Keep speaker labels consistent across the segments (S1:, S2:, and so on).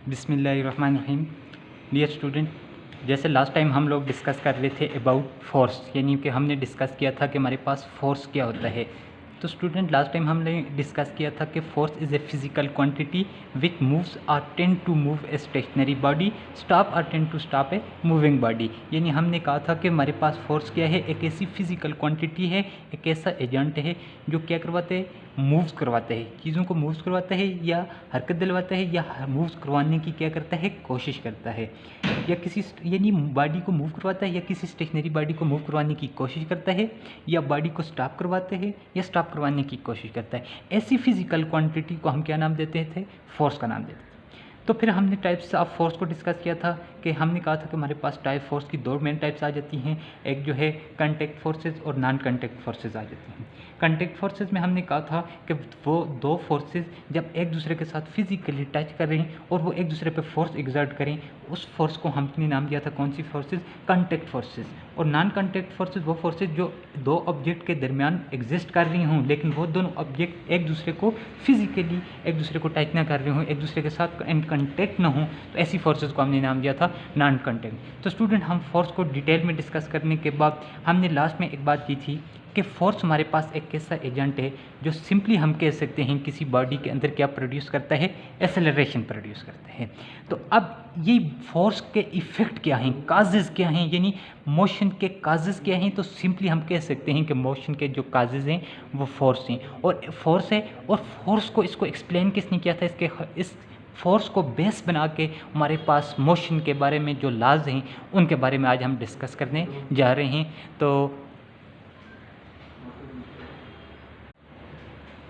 S1: बिस्मिल्लाहिर्रहमानिर्रहीम। Dear student, जैसे last time हम लोग डिस्कस कर रहे थे अबाउट फोर्स, यानी कि हमने डिस्कस किया था कि हमारे पास फोर्स क्या होता है। तो स्टूडेंट, लास्ट टाइम हमने डिस्कस किया था कि force is a physical quantity which moves or tend to move a stationary body, stop or tend to stop a moving body. यानी हमने कहा था कि हमारे पास फोर्स क्या है, एक ऐसी फिजिकल क्वांटिटी है, एक ऐसा एजेंट है जो क्या करवाते हैं, मूव्स करवाता है, चीज़ों को मूव्स करवाता है या हरकत दिलवाता है या मूव्स करवाने की क्या करता है, कोशिश करता है, या किसी यानी बॉडी को मूव करवाता है या किसी स्टेशनरी बॉडी को मूव करवाने की कोशिश करता है, या बॉडी को स्टॉप करवाता है या स्टॉप करवाने की कोशिश करता है। ऐसी फिजिकल क्वांटिटी को हम क्या नाम देते थे, फोर्स का नाम देते थे। तो फिर हमने टाइप्स ऑफ फोर्स को डिस्कस किया था कि हमने कहा था कि हमारे पास टाइप फोर्स की दो मेन टाइप्स आ जाती हैं, एक जो है कंटेक्ट फोर्सेस और नॉन कंटेक्ट फोर्सेस आ जाती हैं। कंटेक्ट फोर्सेस में हमने कहा था कि वो दो फोर्सेस जब एक दूसरे के साथ फिजिकली टच कर रहे हैं और वो एक दूसरे पे फोर्स एग्जर्ट करें, उस फोर्स को हमने नाम दिया था कौन सी फोर्सेस, कंटेक्ट फोर्सेस। और नॉन कंटेक्ट फोर्सेस वो फोर्सेस जो दो ऑब्जेक्ट के दरमियान एग्जिस्ट कर रही हों, लेकिन वो दोनों ऑब्जेक्ट एक दूसरे को फिजिकली एक दूसरे को टच ना कर रहे हों, एक दूसरे के साथ इन कंटेक्ट ना हो, तो ऐसी फोर्सेस को हमने नाम दिया था नॉन कंटेक्ट। तो स्टूडेंट, हम फोर्स को डिटेल में डिस्कस करने के बाद हमने लास्ट में एक बात की थी कि फोर्स हमारे पास एक ऐसा एजेंट है जो सिंपली हम कह सकते हैं किसी बॉडी के अंदर क्या प्रोड्यूस करता है, एक्सेलरेशन प्रोड्यूस करता है। तो अब ये फोर्स के इफ़ेक्ट क्या हैं, काजेज़ क्या हैं, यानी मोशन के काजेज़ क्या हैं, तो सिंपली हम कह सकते हैं कि मोशन के जो काजेज़ हैं वो फोर्स हैं, और फोर्स है। और फोर्स को इसको एक्सप्लेन किसने किया था, इस फोर्स को बेस बना के हमारे पास मोशन के बारे में जो लॉज हैं उनके बारे में आज हम डिस्कस करने जा रहे हैं। तो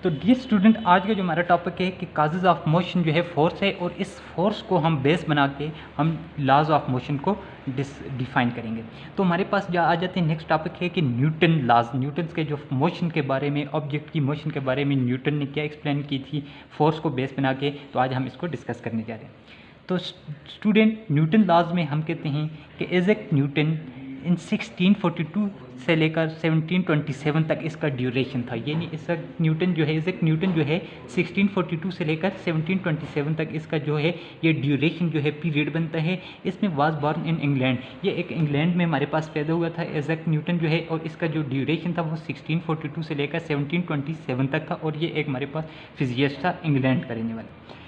S1: डियर स्टूडेंट, आज का जो हमारा टॉपिक है कि काजेज़ ऑफ मोशन जो है फोर्स है, और इस फोर्स को हम बेस बना के हम लॉज ऑफ मोशन को डिफाइन करेंगे। तो हमारे पास जो आ जाते हैं नेक्स्ट टॉपिक है कि न्यूटन लॉज, न्यूटन के जो मोशन के बारे में, ऑब्जेक्ट की मोशन के बारे में न्यूटन ने क्या एक्सप्लेन की थी फोर्स को बेस बना के, तो आज हम इसको डिस्कस करने जा रहे हैं। तो स्टूडेंट, न्यूटन लॉज में हम कहते हैं कि एज़ैक न्यूटन इन 1642 से लेकर 1727 तक इसका ड्यूरेशन था। यानी एज़ैक न्यूटन जो है 1642 से लेकर 1727 तक इसका जो है ये ड्यूरेशन जो है पीरियड बनता है। इसमें वाज बॉर्न इन इंग्लैंड, ये एक इंग्लैंड में हमारे पास पैदा हुआ था एज़ैक न्यूटन जो है, और इसका जो ड्यूरेशन था वो 1642 से लेकर 1727 तक था, और ये एक हमारे पास फिजिसिस्ट था इंग्लैंड का रहने वाला।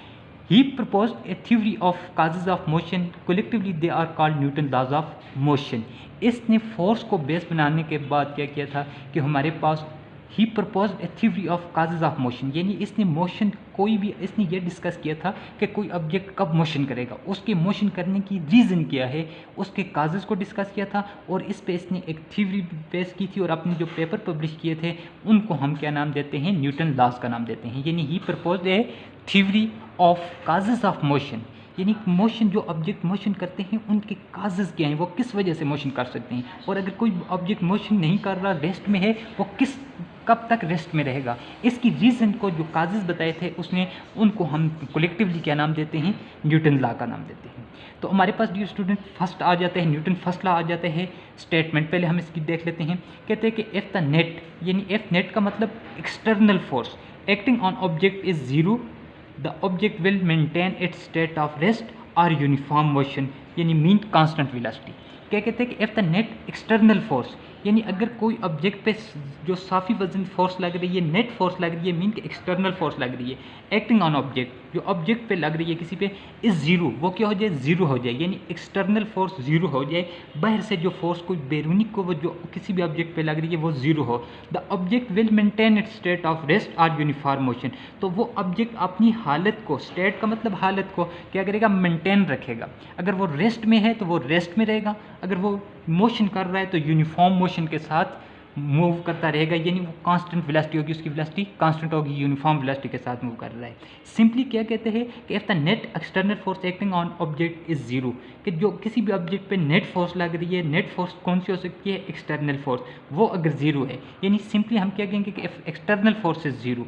S1: He proposed a theory of causes of motion. Collectively they are called Newton laws of motion. इसने फोर्स को बेस बनाने के बाद क्या किया था कि हमारे पास ही propose a theory of causes of motion, यानी इसने मोशन इसने ये डिस्कस किया था कि कोई ऑब्जेक्ट कब मोशन करेगा, उसके मोशन करने की रीज़न क्या है, उसके काजेज को डिस्कस किया था, और इस पे इसने एक थ्योरी बेस की थी, और अपने जो पेपर पब्लिश किए थे उनको हम क्या नाम देते हैं, न्यूटन लॉज का नाम देते हैं। यानी he propose a theory of causes of motion, यानी मोशन, जो ऑब्जेक्ट मोशन करते हैं उनके काजेज़ क्या हैं, वो किस वजह से मोशन कर सकते हैं, और अगर कोई ऑब्जेक्ट मोशन नहीं कर रहा, रेस्ट में है, वो कब तक रेस्ट में रहेगा, इसकी रीज़न को जो काजेज़ बताए थे उसने, उनको हम कलेक्टिवली क्या नाम देते हैं, न्यूटन लॉ का नाम देते हैं। तो हमारे पास डियर स्टूडेंट फर्स्ट आ जाता है न्यूटन फर्स्ट लॉ आ जाता है स्टेटमेंट। पहले हम इसकी देख लेते हैं। कहते हैं कि एफ द नेट, यानी एफ नेट का मतलब external force acting on object is zero, the object will maintain its state of rest or uniform motion, यानी मीन कांस्टेंट वेलोसिटी। क्या कहते हैं कि if the net external force, यानी अगर कोई ऑब्जेक्ट पे जो साफ़ी वजन फोर्स लग रही है, नेट फोर्स लग रही है, मीन कि एक्सटर्नल फोर्स लग रही है, एक्टिंग ऑन ऑब्जेक्ट, जो ऑब्जेक्ट पे लग रही है किसी पे, इज जीरो, वो क्या हो जाए, जीरो हो जाए, यानी एक्सटर्नल फोर्स जीरो हो जाए, बाहर से जो फोर्स कोई बैरूनी को वो जो किसी भी ऑब्जेक्ट पे लग रही है वो जीरो हो। The object will maintain its state of rest और यूनिफॉर्म मोशन, तो वो ऑब्जेक्ट अपनी हालत को, स्टेट का मतलब हालत को क्या करेगा, मेंटेन रखेगा। अगर वो रेस्ट में है तो वो रेस्ट में रहेगा, अगर वो मोशन कर रहा है तो यूनिफॉर्म मोशन के साथ मूव करता रहेगा, यानी वो कांस्टेंट वेलोसिटी होगी, उसकी वेलोसिटी कांस्टेंट होगी, यूनिफॉर्म वेलोसिटी के साथ मूव कर रहा है। सिंपली क्या कहते हैं कि if the net external force acting on object is zero, कि जो किसी भी ऑब्जेक्ट पे नेट फोर्स लग रही है, नेट फोर्स कौन सी हो सकती है, एक्सटर्नल फोर्स, वो अगर जीरो है, यानी सिंपली हम क्या कहेंगे कि if external force is zero,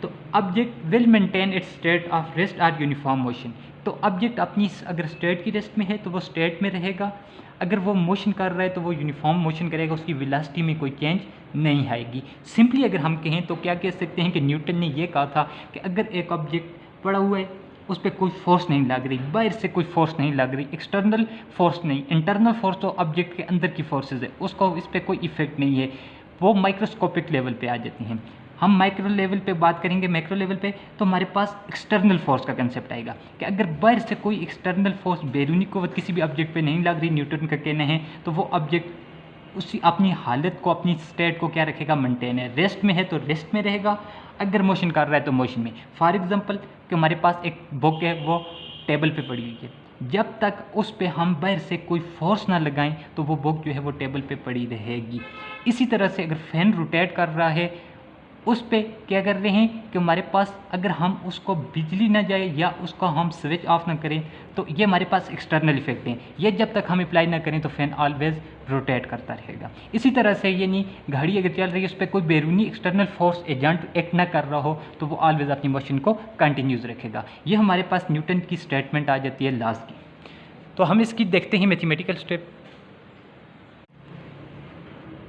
S1: तो object will maintain its state of rest और यूनिफॉर्म मोशन, तो ऑब्जेक्ट अपनी अगर स्टेट की रेस्ट में है तो वो स्टेट में रहेगा, अगर वो मोशन कर रहा है तो वो यूनिफॉर्म मोशन करेगा, उसकी वेलोसिटी में कोई चेंज नहीं आएगी। सिंपली अगर हम कहें तो क्या कह सकते हैं कि न्यूटन ने ये कहा था कि अगर एक ऑब्जेक्ट पड़ा हुआ है, उस पर कोई फोर्स नहीं लग रही, बाहर से कोई फोर्स नहीं लग रही, एक्सटर्नल फोर्स नहीं, इंटरनल फोर्स तो ऑब्जेक्ट के अंदर की फोर्सेज है, उसको इस पर कोई इफेक्ट नहीं है, वो माइक्रोस्कोपिक लेवल पे आ जाती हैं। हम माइक्रो लेवल पे बात करेंगे, मैक्रो लेवल पे तो हमारे पास एक्सटर्नल फोर्स का कंसेप्ट आएगा कि अगर बाहर से कोई एक्सटर्नल फोर्स बैरूनी क़ुव्वत किसी भी ऑब्जेक्ट पे नहीं लग रही, न्यूटन का कहना है, तो वो ऑब्जेक्ट उसी अपनी हालत को, अपनी स्टेट को क्या रखेगा, मेंटेन है। रेस्ट में है तो रेस्ट में रहेगा, अगर मोशन कर रहा है तो मोशन में। फॉर एग्जांपल कि हमारे पास एक बुक है, वो टेबल पे पड़ी हुई है, जब तक उस पर हम बाहर से कोई फोर्स ना लगाएं तो वो बुक जो है वो टेबल पे पड़ी रहेगी। इसी तरह से अगर फैन रोटेट कर रहा है, उस पे क्या कर रहे हैं कि हमारे पास अगर हम उसको बिजली ना जाए या उसको हम स्विच ऑफ ना करें तो ये हमारे पास एक्सटर्नल इफेक्ट हैं, ये जब तक हम अप्लाई ना करें तो फैन ऑलवेज रोटेट करता रहेगा। इसी तरह से यानी घड़ी अगर चल रही है, उस पर कोई बैरूनी एक्सटर्नल फोर्स एजेंट एक्ट ना कर रहा हो तो वो ऑलवेज अपनी मोशन को कंटिन्यूज रखेगा। ये हमारे पास न्यूटन की स्टेटमेंट आ जाती है लॉज की। तो हम इसकी देखते हैं मैथमेटिकल स्टेप।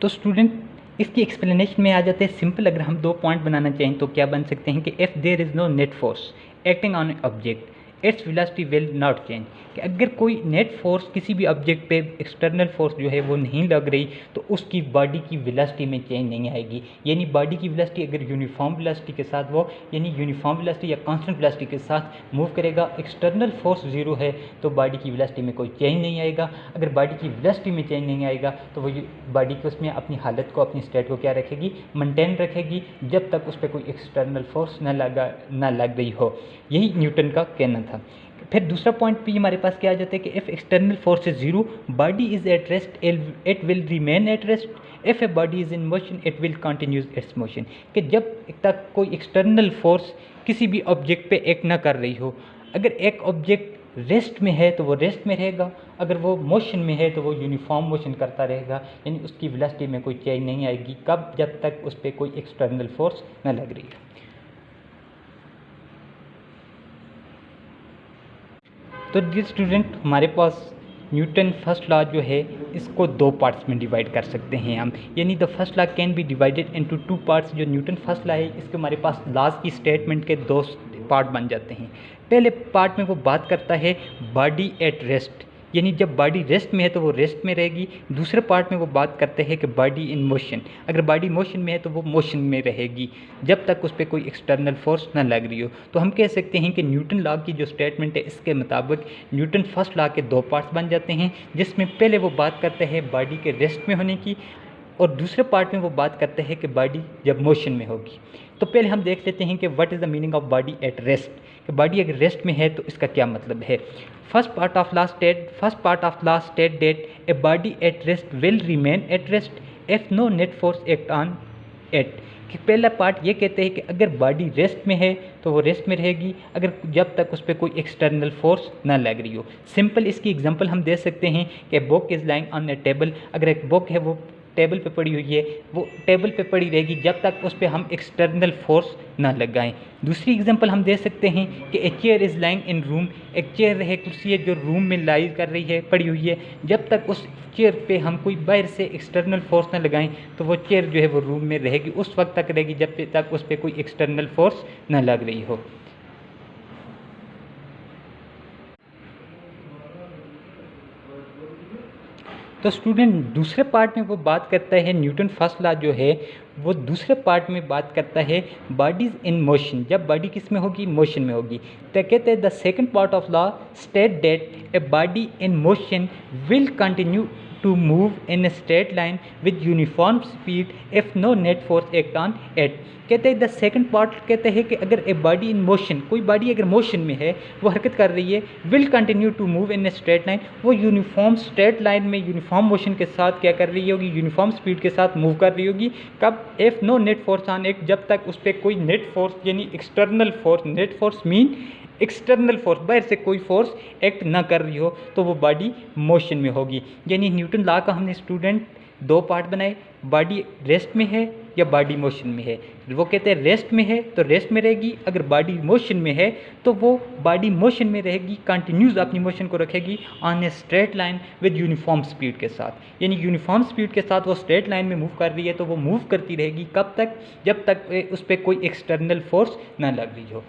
S1: तो स्टूडेंट इसकी एक्सप्लेनेशन में आ जाते हैं सिंपल। अगर हम 2 पॉइंट बनाना चाहें तो क्या बन सकते हैं कि if there is no net force acting on object its velocity will not change, कि अगर कोई नेट फोर्स किसी भी ऑब्जेक्ट पे एक्सटर्नल फोर्स जो है वो नहीं लग रही तो उसकी बॉडी की वेलोसिटी में चेंज नहीं आएगी। यानी बॉडी की वेलोसिटी अगर यूनिफॉर्म वेलोसिटी के साथ वो यानी यूनिफॉर्म वेलोसिटी या कांस्टेंट वेलोसिटी के साथ मूव करेगा, एक्सटर्नल फोर्स 0 है तो बॉडी की वेलोसिटी में कोई चेंज नहीं आएगा। अगर बॉडी की वेलोसिटी में चेंज नहीं आएगा तो वो बॉडी को उसमें अपनी हालत को, अपनी स्टेट को क्या रखेगी, मेंटेन रखेगी, जब तक उस पर कोई एक्सटर्नल फोर्स ना लग रही हो। यही न्यूटन का कहना था। फिर दूसरा पॉइंट भी हमारे पास क्या आ जाता है कि if external force is 0 body is at rest it will remain at rest, if a body is in motion it will continues it's motion, कि जब तक कोई एक्सटर्नल फोर्स किसी भी ऑब्जेक्ट पे एक्ट ना कर रही हो, अगर एक ऑब्जेक्ट रेस्ट में है तो वो रेस्ट में रहेगा, अगर वो मोशन में है तो वो यूनिफॉर्म मोशन करता रहेगा, यानी उसकी वेलोसिटी में कोई चेंज नहीं आएगी। कब? जब तक उस पर कोई एक्सटर्नल फोर्स ना लग रही है। तो डियर स्टूडेंट, हमारे पास न्यूटन फर्स्ट लॉ जो है इसको 2 पार्ट्स में डिवाइड कर सकते हैं हम, यानी the first law can be divided into 2 parts. जो न्यूटन फर्स्ट लॉ है इसके हमारे पास लॉज की स्टेटमेंट के 2 पार्ट बन जाते हैं। पहले पार्ट में वो बात करता है बॉडी एट रेस्ट, यानी जब बॉडी रेस्ट में है तो वो रेस्ट में रहेगी। दूसरे पार्ट में वो बात करते हैं कि बॉडी इन मोशन, अगर बॉडी मोशन में है तो वो मोशन में रहेगी जब तक उस पर कोई एक्सटर्नल फोर्स ना लग रही हो। तो हम कह सकते हैं कि न्यूटन लॉ की जो स्टेटमेंट है इसके मुताबिक न्यूटन फर्स्ट लॉ के 2 पार्ट्स बन जाते हैं, जिसमें पहले वो बात करते हैं बॉडी के रेस्ट में होने की और दूसरे पार्ट में वो बात करते हैं कि बॉडी जब मोशन में होगी। तो पहले हम देख लेते हैं कि what is the meaning of body at rest, कि बॉडी अगर रेस्ट में है तो इसका क्या मतलब है। First part of last state that a body at rest will remain at rest if no net force act on it, कि पहला पार्ट ये कहते हैं कि अगर बॉडी रेस्ट में है तो वो रेस्ट में रहेगी, अगर जब तक उस पर कोई एक्सटर्नल फोर्स ना लग रही हो। सिंपल इसकी एग्जांपल हम दे सकते हैं कि book is lying on A table, अगर एक बुक है वो टेबल पे पड़ी हुई है, वो टेबल पे पड़ी रहेगी जब तक उस पर हम एक्सटर्नल फोर्स ना लगाएं। दूसरी एग्जांपल हम दे सकते हैं कि a chair is lying in room, एक चेयर है, कुर्सी है जो रूम में लाई कर रही है, पड़ी हुई है, जब तक उस चेयर पे हम कोई बाहर से एक्सटर्नल फोर्स ना लगाएं तो वो चेयर जो है वो रूम में रहेगी, उस वक्त तक रहेगी जब तक उस पर कोई एक्सटर्नल फोर्स ना लग रही हो। तो स्टूडेंट दूसरे पार्ट में वो बात करता है, न्यूटन फर्स्ट लॉ जो है वो दूसरे पार्ट में बात करता है बॉडीज इन मोशन, जब बॉडी किस में होगी, मोशन में होगी। तो कहते हैं the second part of law state that a body in motion will continue to move in a straight line with uniform speed if no net force act on it. कहते हैं द सेकंड पार्ट कहते हैं कि अगर a body in motion, कोई body अगर motion में है, वो हरकत कर रही है, will continue to move in a straight line, वो यूनिफॉर्म स्ट्रेट लाइन में यूनिफॉर्म मोशन के साथ क्या कर रही होगी, यूनिफॉर्म स्पीड के साथ मूव कर रही होगी। कब? If no net force on it, जब तक उस पर कोई नेट फोर्स यानी external force, net force mean external force, बाहर से कोई फोर्स एक्ट ना कर रही हो तो वो बॉडी मोशन में होगी। यानी न्यूटन लॉ का हमने स्टूडेंट 2 पार्ट बनाए, बॉडी रेस्ट में है या बॉडी मोशन में है। वो कहते हैं रेस्ट में है तो रेस्ट में रहेगी, अगर बॉडी मोशन में है तो वो बॉडी मोशन में रहेगी, कंटिन्यूस अपनी मोशन को रखेगी on A straight line with uniform speed के साथ, यानी यूनिफॉर्म स्पीड के साथ वो स्ट्रेट लाइन में मूव कर रही है तो वो मूव करती रहेगी। कब तक? जब तक उस पर कोई एक्सटर्नल फोर्स ना लग रही हो।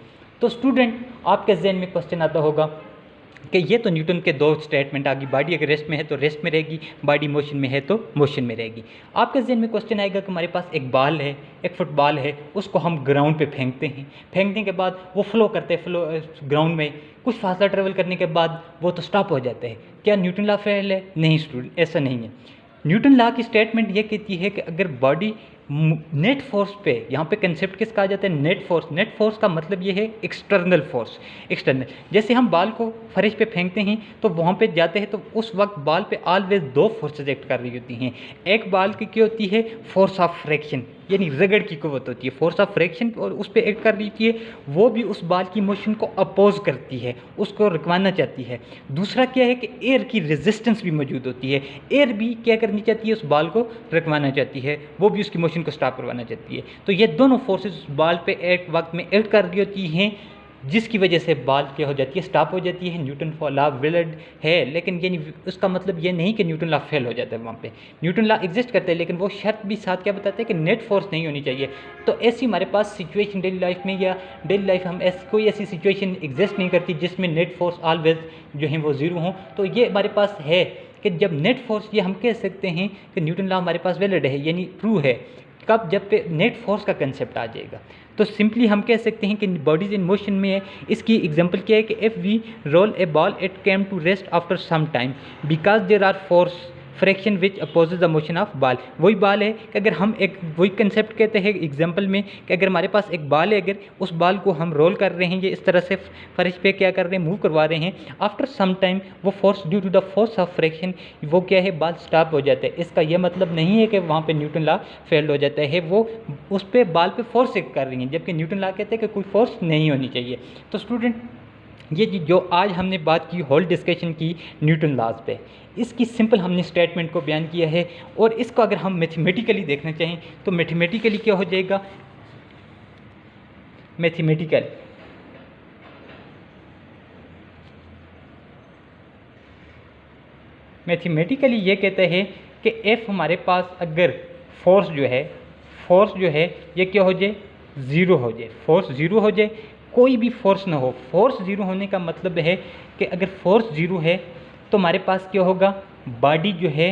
S1: तो स्टूडेंट आपके जहन में क्वेश्चन आता होगा कि ये तो न्यूटन के दो स्टेटमेंट आ गई, बॉडी अगर रेस्ट में है तो रेस्ट में रहेगी, बॉडी मोशन में है तो मोशन में रहेगी। आपके जहन में क्वेश्चन आएगा कि हमारे पास एक बॉल है, एक फुटबॉल है, उसको हम ग्राउंड पे फेंकते हैं, फेंकने के बाद वो फ्लो करते हैं, फ्लो ग्राउंड में कुछ फासला ट्रेवल करने के बाद वो तो स्टॉप हो जाते हैं। क्या न्यूटन लॉ फेल है? नहीं स्टूडेंट, ऐसा नहीं है। न्यूटन लॉ की स्टेटमेंट ये कहती है कि अगर बॉडी नेट फोर्स पे, यहाँ पे कंसेप्ट किसका आ जाता है? Net force. नेट फोर्स का मतलब ये है एक्सटर्नल फोर्स। एक्सटर्नल, जैसे हम बॉल को फर्श पे फेंकते हैं तो वहाँ पे जाते हैं तो उस वक्त बॉल पे ऑलवेज दो फोर्सेज एक्ट कर रही होती हैं। एक बॉल की क्या होती है? फोर्स ऑफ फ्रैक्शन, यानी रगड़ की कुव्वत होती है, फोर्स ऑफ फ्रैक्शन, और उस पर एक्ट कर रही होती है, वो भी उस बॉल की मोशन को अपोज करती है, उसको रुकवाना चाहती है। दूसरा क्या है कि एयर की रेजिस्टेंस भी मौजूद होती है, एयर भी क्या करनी चाहती है? उस बॉल को रुकवाना चाहती है, वो भी उसकी मोशन को स्टॉप करवाना चाहती है। तो ये दोनों फोर्सेस बॉल पे एक वक्त में एक्ट कर रही होती हैं, जिसकी वजह से बॉल क्या हो जाती है? स्टॉप हो जाती है। न्यूटन लॉ वैलिड है, लेकिन ये उसका मतलब ये नहीं कि न्यूटन लॉ फेल हो जाता है। वहाँ पे न्यूटन लॉ एग्जिस्ट करता है, लेकिन वो शर्त भी साथ क्या बताते हैं कि नेट फोर्स नहीं होनी चाहिए। तो ऐसी हमारे पास सिचुएशन डेली लाइफ में, या डेली लाइफ हम कोई ऐसी सिचुएशन एग्जिस्ट नहीं करती जिसमें नेट फोर्स ऑलवेज जो है वो ज़ीरो हों। तो ये हमारे पास है कि जब नेट फोर्स, ये हम कह सकते हैं कि न्यूटन लॉ हमारे पास वैलिड है, यानी ट्रू है। कब? जब पे नेट फोर्स का कंसेप्ट आ जाएगा। तो सिंपली हम कह सकते हैं कि बॉडीज इन मोशन में है। इसकी एग्जांपल क्या है कि if we roll a ball it came to rest after some time because there are force friction which opposes the motion of ball. वही बॉल है कि अगर हम एक वही कंसेप्ट कहते हैं एग्जांपल में कि अगर हमारे पास एक बॉल है, अगर उस बॉल को हम रोल कर रहे हैं, ये इस तरह से फर्श पे क्या कर रहे हैं? मूव करवा रहे हैं। आफ्टर सम टाइम वो force due to the force of friction वो क्या है? बॉल स्टॉप हो जाता है। इसका यह मतलब नहीं है कि वहाँ पे न्यूटन लॉ फेल हो जाता है, वो उस पर बॉल पे फोर्स एक्ट कर रही हैं, जबकि न्यूटन लॉ कहते हैं कि कोई फोर्स नहीं होनी चाहिए। तो स्टूडेंट ये जो आज हमने बात की, होल डिस्कशन की न्यूटन लॉज पे, इसकी सिंपल हमने स्टेटमेंट को बयान किया है। और इसको अगर हम मैथमेटिकली देखना चाहें तो मैथमेटिकली क्या हो जाएगा? मैथमेटिकली ये कहते हैं कि एफ हमारे पास अगर फोर्स जो है ये क्या हो जाए? ज़ीरो हो जाए। फोर्स ज़ीरो हो जाए, कोई भी फोर्स ना हो। फोर्स ज़ीरो होने का मतलब है कि अगर फोर्स ज़ीरो है तो हमारे पास क्या होगा? बॉडी जो है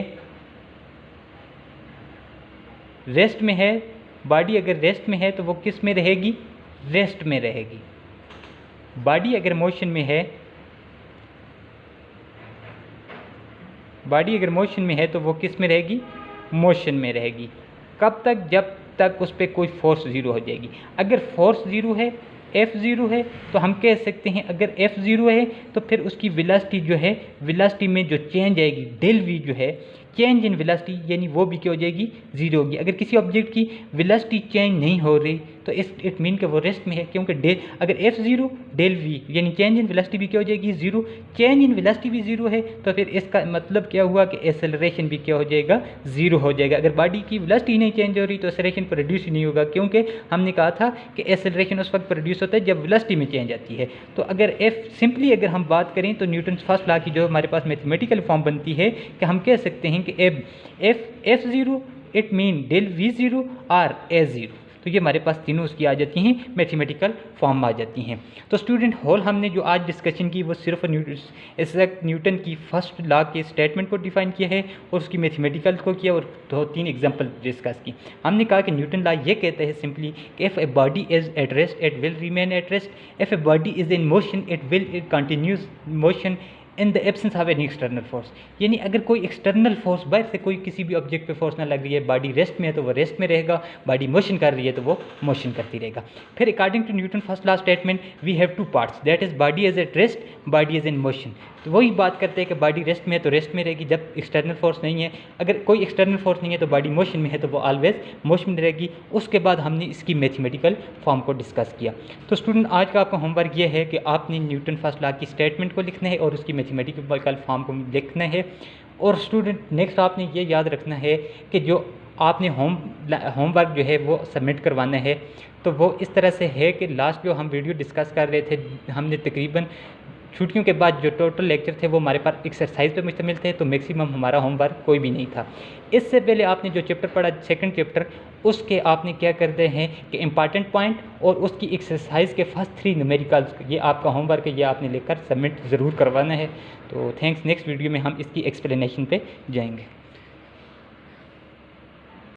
S1: रेस्ट में है। बॉडी अगर रेस्ट में है तो वो किस में रहेगी? रेस्ट में रहेगी। बॉडी अगर मोशन में है, बॉडी अगर मोशन में है तो वो किस में रहेगी? मोशन में रहेगी। कब तक? जब तक उस पर कोई फोर्स ज़ीरो हो जाएगी। अगर फोर्स ज़ीरो है, एफ ज़ीरो है, तो हम कह सकते हैं अगर एफ ज़ीरो है तो फिर उसकी वेलोसिटी जो है, वेलोसिटी में जो चेंज आएगी डेल वी जो है, चेंज इन वेलोसिटी, यानी वो भी क्या हो जाएगी? ज़ीरो होगी। अगर किसी ऑब्जेक्ट की वेलोसिटी चेंज नहीं हो रही तो इट मीन कि वो रेस्ट में है, क्योंकि डेल अगर एफ ज़ीरो डेल वी यानी चेंज इन वेलोसिटी भी क्या हो जाएगी? ज़ीरो। चेंज इन वेलोसिटी भी ज़ीरो है तो फिर इसका मतलब क्या हुआ कि एक्सेलरेशन भी क्या हो जाएगा? ज़ीरो हो जाएगा। अगर बॉडी की वेलोसिटी नहीं चेंज हो रही तो एक्सेलरेशन प्रोड्यूस ही नहीं होगा, क्योंकि हमने कहा था कि एक्सेलरेशन उस वक्त प्रोड्यूस होता है जब वेलोसिटी में चेंज आती है। तो अगर एफ सिंपली अगर हम बात करें तो न्यूटन फर्स्ट लॉ की जो हमारे पास मैथमेटिकल फॉर्म बनती है कि हम कह सकते हैं कि F zero it mean del V zero और ए ज़ीरो। तो ये हमारे पास तीनों उसकी आ जाती हैं, मैथमेटिकल फॉर्म आ जाती हैं। तो स्टूडेंट होल हमने जो आज डिस्कशन की वो सिर्फ न्यूटन की फर्स्ट लॉ के स्टेटमेंट को डिफाइन किया है और उसकी मैथमेटिकल को किया और 2-3 एग्जांपल डिस्कस की। हमने कहा कि न्यूटन लॉ ये कहता है सिंपली कि if a body is at rest it will remain at rest, if a body is in motion it will continuous motion in the absence of any external force. यानी अगर कोई external force बाहर से कोई किसी भी object पे force ना लग रही है, बॉडी रेस्ट में है तो वो रेस्ट में रहेगा, बॉडी मोशन कर रही है तो वो मोशन करती रहेगा। फिर according to Newton first law statement we have two parts, that is body is at rest, body is in motion. तो वही बात करते हैं कि बॉडी रेस्ट में है तो रेस्ट में रहेगी जब एक्सटर्नल फोर्स नहीं है, अगर कोई एक्सटर्नल फोर्स नहीं है तो बॉडी मोशन में है तो वो ऑलवेज मोशन में रहेगी। उसके बाद हमने इसकी मैथमेटिकल फॉर्म को डिस्कस किया। तो स्टूडेंट आज का आपका होमवर्क ये है कि आपने न्यूटन फर्स्ट लॉ की स्टेटमेंट को लिखना है और उसकी मैथमेटिकल फॉर्म को लिखना है। और स्टूडेंट नेक्स्ट आपने ये याद रखना है कि जो आपने होमवर्क जो है वो सबमिट करवाना है तो वो इस तरह से है कि लास्ट जो हम वीडियो डिस्कस कर रहे थे, हमने तकरीबन छुट्टियों के बाद जो टोटल लेक्चर थे वो हमारे पास एक्सरसाइज पे मुश्तमिल थे, तो मैक्सिमम हमारा होमवर्क कोई भी नहीं था। इससे पहले आपने जो चैप्टर पढ़ा सेकंड चैप्टर उसके आपने क्या करते हैं कि इम्पॉर्टेंट पॉइंट और उसकी एक्सरसाइज के फर्स्ट 3 न्यूमेरिकल्स, ये आपका होमवर्क है, ये आपने लेकर सबमिट ज़रूर करवाना है। तो थैंक्स, नेक्स्ट वीडियो में हम इसकी एक्सप्लेनेशन पे जाएंगे।